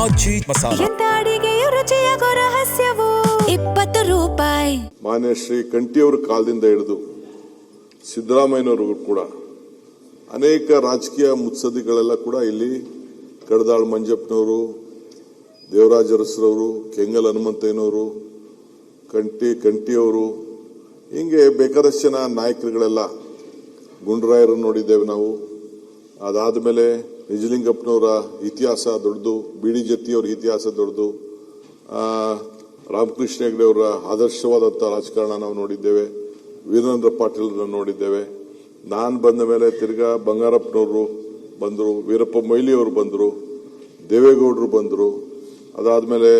ಆಚಿ ಮಸಾಲ. ಎಂತ ಅಡಿಗೆಯ ರುಚಿಯಾಗೋ ರಹಸ್ಯವು 20 ರೂಪಾಯಿ. ಮಾನ್ಯ ಶ್ರೀ ಕಂಠಿಯವರ ಕಾಲದಿಂದ ಹಿಡಿದು ಸಿದ್ದರಾಮಯ್ಯನವರು ಕೂಡ ಅನೇಕ ರಾಜಕೀಯ ಮುತ್ಸದ್ದಿಗಳೆಲ್ಲ ಕೂಡ ಇಲ್ಲಿ ಕಡದಾಳ್ ಮಂಜಪ್ಪನವರು, ದೇವರಾಜ ಅರಸರವರು, ಕೆಂಗಲ್ ಹನುಮಂತಯ್ಯನವರು, ಕಂಠಿಯವರು, ಹಿಂಗೆ ಬೇಕಾದಷ್ಟು ಜನ ನಾಯಕರುಗಳೆಲ್ಲ, ಗುಂಡ್ರಾಯರನ್ನು ನೋಡಿದ್ದೇವೆ ನಾವು. ಅದಾದ ಮೇಲೆ ನಿಜಲಿಂಗಪ್ಪನವರ ಇತಿಹಾಸ ದೊಡ್ಡದು, ಬಿಡಿ ಜತ್ತಿಯವರ ಇತಿಹಾಸ ದೊಡ್ಡದು, ರಾಮಕೃಷ್ಣ ಹೆಗಡೆ ಅವರ ಆದರ್ಶವಾದಂಥ ರಾಜಕಾರಣ ನಾವು ನೋಡಿದ್ದೇವೆ, ವೀರೇಂದ್ರ ಪಾಟೀಲ್ರನ್ನ ನೋಡಿದ್ದೇವೆ. ನಾನು ಬಂದ ಮೇಲೆ ತಿರ್ಗಾ ಬಂಗಾರಪ್ಪನವರು ಬಂದರು, ವೀರಪ್ಪ ಮೊಯ್ಲಿಯವರು ಬಂದರು, ದೇವೇಗೌಡರು ಬಂದರು, ಅದಾದಮೇಲೆ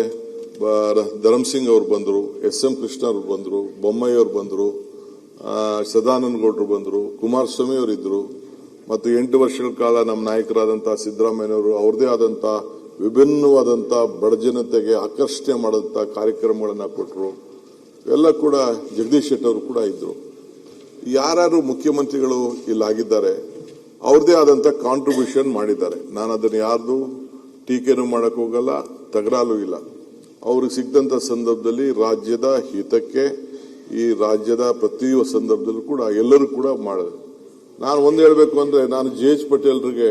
ಧರ್ಮಸಿಂಗ್ ಅವರು ಬಂದರು, ಎಸ್.ಎಂ. ಕೃಷ್ಣ ಅವರು ಬಂದರು, ಬೊಮ್ಮಾಯಿಯವರು ಬಂದರು, ಸದಾನಂದ ಗೌಡರು ಬಂದರು, ಕುಮಾರಸ್ವಾಮಿ ಅವರು ಇದ್ದರು, ಮತ್ತು 8 ವರ್ಷಗಳ ಕಾಲ ನಮ್ಮ ನಾಯಕರಾದಂಥ ಸಿದ್ದರಾಮಯ್ಯನವರು ಅವ್ರದೇ ಆದಂಥ ವಿಭಿನ್ನವಾದಂಥ ಬಡಜನತೆಗೆ ಆಕರ್ಷಣೆ ಮಾಡಿದಂಥ ಕಾರ್ಯಕ್ರಮಗಳನ್ನು ಕೊಟ್ಟರು. ಎಲ್ಲ ಕೂಡ ಜಗದೀಶ್ ಶೆಟ್ಟರ್ ಅವರು ಕೂಡ ಇದ್ದರು. ಯಾರ್ಯಾರು ಮುಖ್ಯಮಂತ್ರಿಗಳು ಇಲ್ಲಾಗಿದ್ದಾರೆ ಅವ್ರದೇ ಆದಂಥ ಕಾಂಟ್ರಿಬ್ಯೂಷನ್ ಮಾಡಿದ್ದಾರೆ. ನಾನು ಅದನ್ನು ಯಾರ್ದು ಟೀಕೆನೂ ಮಾಡಕ್ ಹೋಗಲ್ಲ, ತಗರಾಲೂ ಇಲ್ಲ. ಅವ್ರಿಗೆ ಸಿಕ್ಕಂಥ ಸಂದರ್ಭದಲ್ಲಿ ರಾಜ್ಯದ ಹಿತಕ್ಕೆ, ಈ ರಾಜ್ಯದ ಪ್ರತಿಯೊಂದು ಸಂದರ್ಭದಲ್ಲೂ ಕೂಡ ಎಲ್ಲರೂ ಕೂಡ ಮಾಡಿದ್ರು. ನಾನು ಒಂದು ಹೇಳಬೇಕು ಅಂದ್ರೆ, ನಾನು ಜೆ.ಎಚ್. ಪಟೇಲ್ರಿಗೆ,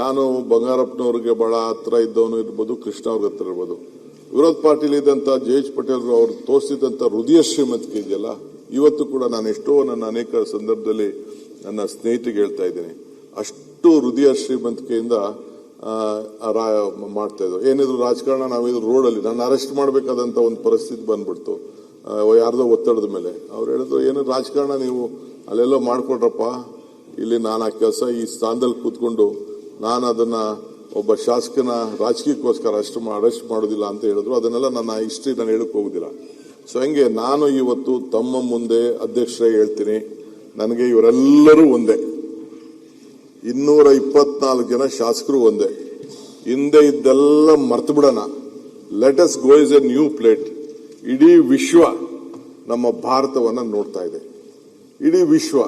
ನಾನು ಬಂಗಾರಪ್ಪನವ್ರಿಗೆ ಬಹಳ ಹತ್ರ ಇದ್ದವನು ಇರ್ಬೋದು, ಕೃಷ್ಣ ಅವ್ರಿಗೆ ಹತ್ರ ಇರ್ಬೋದು. ವಿರೋಧ ಪಾರ್ಟಿಲಿ ಇದ್ದಂಥ ಜೆ.ಎಚ್. ಪಟೇಲ್ ಅವ್ರು ತೋರಿಸಿದಂಥ ಹೃದಯ ಶ್ರೀಮಂತಿಕೆ ಇದೆಯಲ್ಲ, ಇವತ್ತು ಕೂಡ ನಾನು ಎಷ್ಟೋ ನನ್ನ ಅನೇಕ ಸಂದರ್ಭದಲ್ಲಿ ನನ್ನ ಸ್ನೇಹಿತರಿಗೆ ಹೇಳ್ತಾ ಇದ್ದೀನಿ, ಅಷ್ಟು ಹೃದಯ ಶ್ರೀಮಂತಿಕೆಯಿಂದ ಮಾಡ್ತಾ ಇದ್ರು. ಏನಿದ್ರು ರಾಜಕಾರಣ, ನಾವಿದ್ರು ರೋಡಲ್ಲಿ ನನ್ನ ಅರೆಸ್ಟ್ ಮಾಡಬೇಕಾದಂತ ಒಂದು ಪರಿಸ್ಥಿತಿ ಬಂದ್ಬಿಡ್ತು ಯಾರ್ದೋ ಒತ್ತಡದ ಮೇಲೆ. ಅವ್ರು ಹೇಳಿದ್ರು, ಏನು ರಾಜಕಾರಣ ನೀವು ಅಲ್ಲೆಲ್ಲ ಮಾಡ್ಕೊಡ್ರಪ್ಪ, ಇಲ್ಲಿ ನಾನು ಆ ಕೆಲಸ ಈ ಸ್ಥಾನದಲ್ಲಿ ಕೂತ್ಕೊಂಡು ನಾನು ಅದನ್ನ ಒಬ್ಬ ಶಾಸಕನ ರಾಜಕೀಯಕ್ಕೋಸ್ಕರ ಅರೆಸ್ಟ್ ಮಾಡೋದಿಲ್ಲ ಅಂತ ಹೇಳಿದ್ರು. ಅದನ್ನೆಲ್ಲ ನನ್ನ ಹಿಸ್ಟ್ರಿ ನಾನು ಹೇಳಕ್ ಹೋಗುದಿಲ್ಲ. ಸೊ ಹಂಗೆ ನಾನು ಇವತ್ತು ತಮ್ಮ ಮುಂದೆ ಅಧ್ಯಕ್ಷರೇ ಹೇಳ್ತೀನಿ, ನನಗೆ ಇವರೆಲ್ಲರೂ ಒಂದೇ, 224 ಜನ ಶಾಸಕರು ಒಂದೇ. ಹಿಂದೆ ಇದ್ದೆಲ್ಲ ಮರ್ತು ಬಿಡೋಣ, let us go is A new plate. ಇಡೀ ವಿಶ್ವ ನಮ್ಮ ಭಾರತವನ್ನ ನೋಡ್ತಾ ಇದೆ. ಇಡೀ ವಿಶ್ವ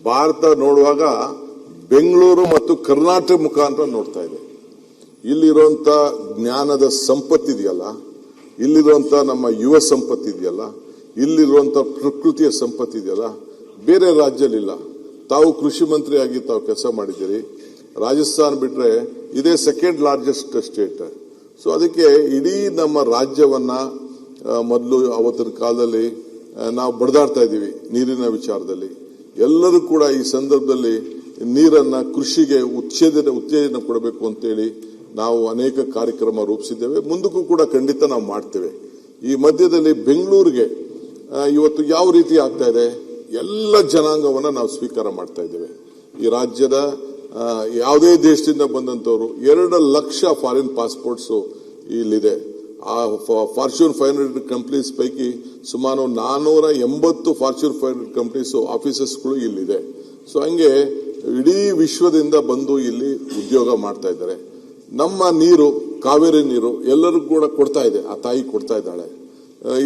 ಭಾರತ ನೋಡುವಾಗ ಬೆಂಗಳೂರು ಮತ್ತು ಕರ್ನಾಟಕ ಮುಖಾಂತರ ನೋಡ್ತಾ ಇದೆ. ಇಲ್ಲಿರುವಂತ ಜ್ಞಾನದ ಸಂಪತ್ತಿದೆಯಲ್ಲ, ಇಲ್ಲಿರುವಂತ ನಮ್ಮ ಯುವ ಸಂಪತ್ತಿದೆಯಲ್ಲ, ಇಲ್ಲಿರುವಂತ ಪ್ರಕೃತಿಯ ಸಂಪತ್ತಿದೆಯಲ್ಲ, ಬೇರೆ ರಾಜ್ಯದಲ್ಲಿಲ್ಲ. ತಾವು ಕೃಷಿ ಮಂತ್ರಿಯಾಗಿ ತಾವು ಕೆಲಸ ಮಾಡಿದ್ದೀರಿ. ರಾಜಸ್ಥಾನ ಬಿಟ್ರೆ ಇದೇ ಸೆಕೆಂಡ್ ಲಾರ್ಜೆಸ್ಟ್ ಸ್ಟೇಟ್. ಸೊ ಅದಕ್ಕೆ ಇಡೀ ನಮ್ಮ ರಾಜ್ಯವನ್ನ ಮೊದಲು ಅವತ್ತಿನ ಕಾಲದಲ್ಲಿ ನಾವು ಬಡದಾಡ್ತಾ ಇದ್ದೀವಿ ನೀರಿನ ವಿಚಾರದಲ್ಲಿ. ಎಲ್ಲರೂ ಕೂಡ ಈ ಸಂದರ್ಭದಲ್ಲಿ ನೀರನ್ನ ಕೃಷಿಗೆ ಉತ್ತೇಜನ ಕೊಡಬೇಕು ಅಂತೇಳಿ ನಾವು ಅನೇಕ ಕಾರ್ಯಕ್ರಮ ರೂಪಿಸಿದ್ದೇವೆ. ಮುಂದಕ್ಕೂ ಕೂಡ ಖಂಡಿತ ನಾವು ಮಾಡ್ತೇವೆ. ಈ ಮಧ್ಯದಲ್ಲಿ ಬೆಂಗಳೂರಿಗೆ ಇವತ್ತು ಯಾವ ರೀತಿ ಆಗ್ತಾ ಇದೆ, ಎಲ್ಲ ಜನಾಂಗವನ್ನ ನಾವು ಸ್ವೀಕಾರ ಮಾಡ್ತಾ ಇದ್ದೇವೆ. ಈ ರಾಜ್ಯದ ಯಾವುದೇ ದೇಶದಿಂದ ಬಂದಂತವರು 2 ಲಕ್ಷ ಫಾರಿನ್ ಪಾಸ್ಪೋರ್ಟ್ಸ್ ಇಲ್ಲಿದೆ. ಆ ಫಾರ್ಚೂನ್ 500 ಕಂಪನೀಸ್ ಪೈಕಿ ಸುಮಾರು 480 ಫಾರ್ಚೂನ್ 500 ಕಂಪನೀಸ್ ಆಫೀಸಸ್ಗಳು ಇಲ್ಲಿದೆ. ಸೊ ಹಂಗೆ ಇಡೀ ವಿಶ್ವದಿಂದ ಬಂದು ಇಲ್ಲಿ ಉದ್ಯೋಗ ಮಾಡ್ತಾ ಇದ್ದಾರೆ. ನಮ್ಮ ನೀರು, ಕಾವೇರಿ ನೀರು ಎಲ್ಲರೂ ಕೂಡ ಕೊಡ್ತಾ ಇದೆ, ಆ ತಾಯಿ ಕೊಡ್ತಾ ಇದ್ದಾಳೆ.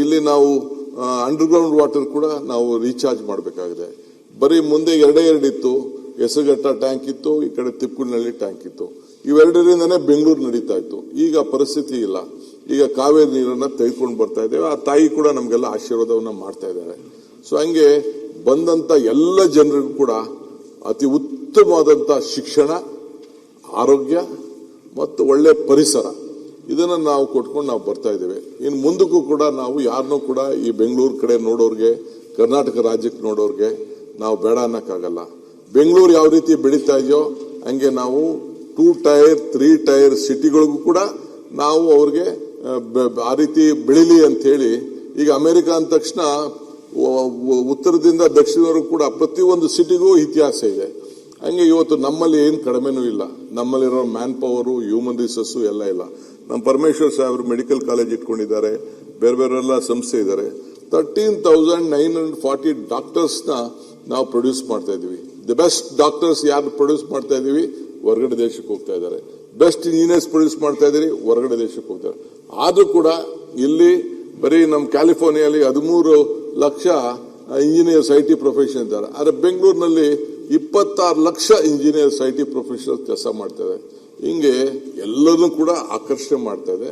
ಇಲ್ಲಿ ನಾವು ಅಂಡರ್ಗ್ರೌಂಡ್ ವಾಟರ್ ಕೂಡ ನಾವು ರೀಚಾರ್ಜ್ ಮಾಡಬೇಕಾಗಿದೆ. ಬರೀ ಮುಂದೆ 2 ಇತ್ತು, ಹೆಸರುಘಟ್ಟ ಟ್ಯಾಂಕ್ ಇತ್ತು, ಈ ಕಡೆ ತಿಪ್ಪುನಹಳ್ಳಿ ಟ್ಯಾಂಕ್ ಇತ್ತು. ಇವೆರಡರಿಂದನೇ ಬೆಂಗಳೂರು ನಡೀತಾ ಇತ್ತು. ಈಗ ಪರಿಸ್ಥಿತಿ ಇಲ್ಲ. ಈಗ ಕಾವೇರಿ ನೀರನ್ನ ತೆಗೆದುಕೊಂಡು ಬರ್ತಾ ಇದ್ದೇವೆ. ಆ ತಾಯಿ ಕೂಡ ನಮಗೆಲ್ಲ ಆಶೀರ್ವಾದವನ್ನ ಮಾಡ್ತಾ ಇದ್ದಾರೆ. ಸೊ ಹಂಗೆ ಬಂದಂತ ಎಲ್ಲ ಜನರಿಗೂ ಕೂಡ ಅತಿ ಉತ್ತಮವಾದಂತ ಶಿಕ್ಷಣ, ಆರೋಗ್ಯ ಮತ್ತು ಒಳ್ಳೆ ಪರಿಸರ, ಇದನ್ನ ನಾವು ಕೊಟ್ಕೊಂಡು ನಾವು ಬರ್ತಾ ಇದ್ದೇವೆ. ಇನ್ನು ಮುಂದಕ್ಕೂ ಕೂಡ ನಾವು ಯಾರನ್ನೂ ಕೂಡ ಈ ಬೆಂಗಳೂರು ಕಡೆ ನೋಡೋರ್ಗೆ, ಕರ್ನಾಟಕ ರಾಜ್ಯಕ್ಕೆ ನೋಡೋರ್ಗೆ ನಾವು ಬೇಡ ಅನ್ನಕ್ಕಾಗಲ್ಲ. ಬೆಂಗಳೂರು ಯಾವ ರೀತಿ ಬೆಳೀತಾ ಇದೆಯೋ ಹಂಗೆ ನಾವು 2 ಟೈರ್ 3 ಟೈರ್ ಸಿಟಿಗಳಿಗೂ ಕೂಡ ನಾವು ಅವ್ರಿಗೆ ಆ ರೀತಿ ಬೆಳಿಲಿ ಅಂತ ಹೇಳಿ, ಈಗ ಅಮೆರಿಕ ಅಂದ ತಕ್ಷಣ ಉತ್ತರದಿಂದ ದಕ್ಷಿಣವರೆಗೂ ಕೂಡ ಪ್ರತಿಯೊಂದು ಸಿಟಿಗೂ ಇತಿಹಾಸ ಇದೆ. ಹಂಗೆ ಇವತ್ತು ನಮ್ಮಲ್ಲಿ ಏನು ಕಡಿಮೆನೂ ಇಲ್ಲ. ನಮ್ಮಲ್ಲಿರೋ ಮ್ಯಾನ್ ಪವರು, ಹ್ಯೂಮನ್ ರಿಸೋರ್ಸು ಎಲ್ಲ ಇಲ್ಲ. ನಮ್ಮ ಪರಮೇಶ್ವರ್ ಸಾಹೇಬರು ಮೆಡಿಕಲ್ ಕಾಲೇಜ್ ಇಟ್ಕೊಂಡಿದ್ದಾರೆ, ಬೇರೆ ಬೇರೆಲ್ಲ ಸಂಸ್ಥೆ ಇದ್ದಾರೆ. 13,940 ಡಾಕ್ಟರ್ಸ್ನ ನಾವು ಪ್ರೊಡ್ಯೂಸ್ ಮಾಡ್ತಾ ಇದೀವಿ. ದಿ ಬೆಸ್ಟ್ ಡಾಕ್ಟರ್ಸ್ ಯಾರು ಪ್ರೊಡ್ಯೂಸ್ ಮಾಡ್ತಾ ಇದೀವಿ, ಹೊರಗಡೆ ದೇಶಕ್ಕೆ ಹೋಗ್ತಾ ಇದ್ದಾರೆ. ಬೆಸ್ಟ್ ಇಂಜಿನಿಯರ್ಸ್ ಪ್ರೊಡ್ಯೂಸ್ ಮಾಡ್ತಾ ಇದ್ದೀರಿ, ಹೊರಗಡೆ ದೇಶಕ್ಕೆ ಹೋಗ್ತಾರೆ. ಆದ್ರೂ ಕೂಡ ಇಲ್ಲಿ ಬರೀ ನಮ್ಮ ಕ್ಯಾಲಿಫೋರ್ನಿಯಲ್ಲಿ 13 ಲಕ್ಷ ಇಂಜಿನಿಯರ್ಸ್ IT ಪ್ರೊಫೆಷನ್ ಇದ್ದಾರೆ. ಆದರೆ ಬೆಂಗಳೂರಿನಲ್ಲಿ 26 ಲಕ್ಷ ಇಂಜಿನಿಯರ್ಸ್ IT ಪ್ರೊಫೆಷನಲ್ ಕೆಲಸ ಮಾಡ್ತಾರೆ. ಹಿಂಗೆ ಎಲ್ಲದೂ ಕೂಡ ಆಕರ್ಷಣೆ ಮಾಡ್ತಾ ಇದೆ.